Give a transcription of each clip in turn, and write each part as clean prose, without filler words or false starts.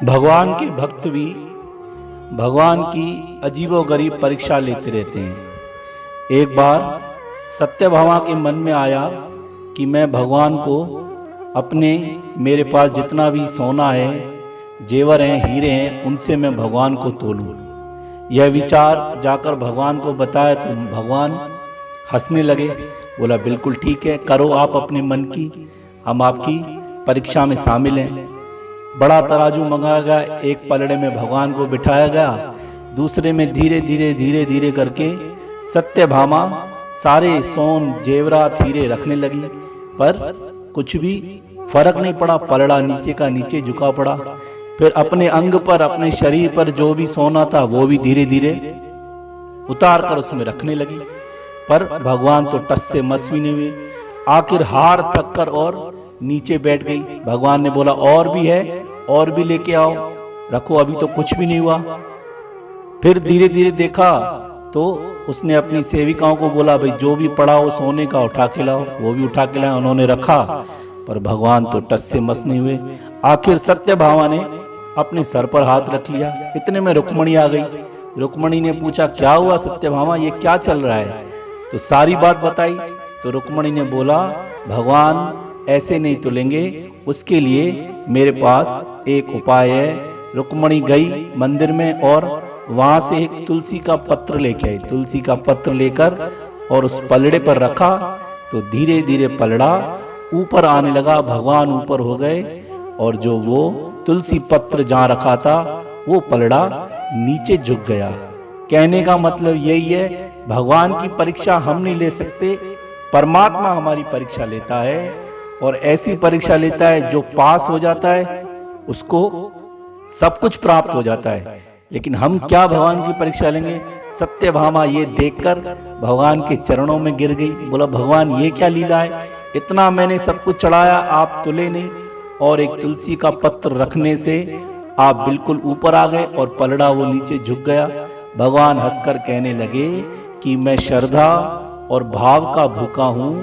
भगवान के भक्त भी भगवान की अजीबोगरीब परीक्षा लेते रहते हैं। एक बार सत्यभामा के मन में आया कि मैं भगवान को मेरे पास जितना भी सोना है, जेवर हैं, हीरे हैं, उनसे मैं भगवान को तोलूं। यह विचार जाकर भगवान को बताया तो भगवान हंसने लगे। बोला बिल्कुल ठीक है, करो आप अपने मन की, हम आपकी परीक्षा में शामिल हैं। बड़ा तराजू मंगाया गया, एक पलड़े में भगवान को बिठाया गया, दूसरे में धीरे धीरे करके सत्यभामा सारे सोन जेवरात हीरे रखने लगी, पर कुछ भी फर्क नहीं पड़ा। पलड़ा नीचे का नीचे झुका पड़ा। फिर अपने अंग पर, अपने शरीर पर जो भी सोना था वो भी धीरे धीरे उतार कर उसमें रखने लगी, पर भगवान तो टस से मस भी नहीं हुए। आखिर हार थक कर और नीचे बैठ गई। भगवान ने बोला और भी है, और भी लेके आओ, रखो, अभी तो कुछ भी नहीं हुआ। फिर धीरे धीरे देखा तो उसने अपनी सेविकाओं को बोला भाई जो भी पड़ा हो सोने का उठा के लाओ। वो भी उठा के लाए, उन्होंने रखा, पर भगवान तो टस से मस नहीं हुए। आखिर सत्यभामा ने अपने सर पर हाथ रख लिया। इतने में रुक्मणी आ गई। रुक्मणी ने पूछा क्या हुआ सत्यभामा, ये क्या चल रहा है? तो सारी बात बताई। तो रुक्मणी ने बोला भगवान ऐसे नहीं तुलेंगे, उसके लिए मेरे पास एक उपाय है। रुक्मणी गई मंदिर में और वहां से एक तुलसी का पत्र लेके आई। तुलसी का पत्र लेकर और उस पलड़े पर रखा तो धीरे धीरे पलड़ा ऊपर आने लगा। भगवान ऊपर हो गए और जो वो तुलसी पत्र जहां रखा था वो पलड़ा नीचे झुक गया। कहने का मतलब यही है, भगवान की परीक्षा हम नहीं ले सकते, परमात्मा हमारी परीक्षा लेता है। और ऐसी परीक्षा लेता है जो पास हो जाता है उसको सब कुछ प्राप्त हो जाता है। लेकिन हम क्या भगवान की परीक्षा लेंगे? सत्यभामा ये देखकर भगवान के चरणों में गिर गई। बोला भगवान ये क्या लीला है, इतना मैंने सब कुछ चढ़ाया, आप तुले नहीं, और एक तुलसी का पत्र रखने से आप बिल्कुल ऊपर आ गए और पलड़ा वो नीचे झुक गया। भगवान हंसकर कहने लगे कि मैं श्रद्धा और भाव का भूखा हूँ,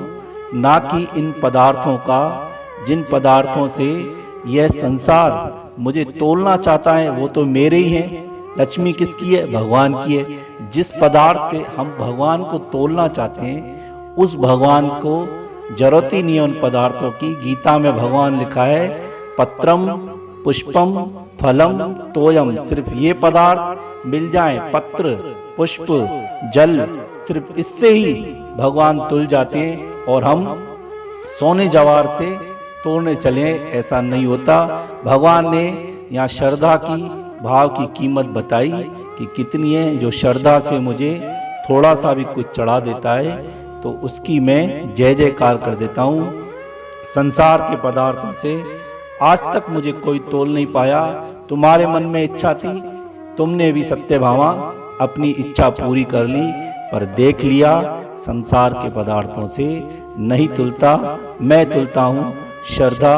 ना कि इन पदार्थों का, जिन पदार्थों से यह संसार मुझे तोलना चाहता है वो तो मेरे ही हैं। लक्ष्मी किसकी है? भगवान की है। जिस पदार्थ से हम भगवान को तोलना चाहते हैं उस भगवान को जरूरत ही नहीं है उन पदार्थों की। गीता में भगवान लिखा है पत्रम पुष्पम फलम तोयम, सिर्फ ये पदार्थ मिल जाए, पत्र पुष्प जल, सिर्फ इससे ही भगवान तुल जाते हैं। और हम सोने जवार से तोड़ने चले, ऐसा नहीं होता। भगवान ने यहाँ श्रद्धा की, भाव की कीमत बताई कि कितनी है। जो श्रद्धा से मुझे थोड़ा सा भी कुछ चढ़ा देता है तो उसकी मैं जय जयकार कर देता हूँ। संसार के पदार्थों से आज तक मुझे कोई तोल नहीं पाया। तुम्हारे मन में इच्छा थी, तुमने भी सत्यभामा अपनी इच्छा पूरी कर ली, पर देख लिया संसार के पदार्थों से नहीं तुलता। मैं तुलता हूँ श्रद्धा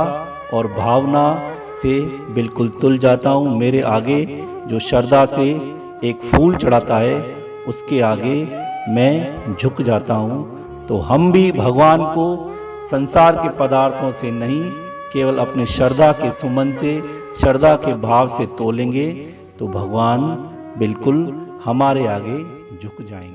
और भावना से, बिल्कुल तुल जाता हूँ। मेरे आगे जो श्रद्धा से एक फूल चढ़ाता है उसके आगे मैं झुक जाता हूँ। तो हम भी भगवान को संसार के पदार्थों से नहीं, केवल अपने श्रद्धा के सुमन से, श्रद्धा के भाव से तोलेंगे तो भगवान बिल्कुल हमारे आगे झुक जाएंगे।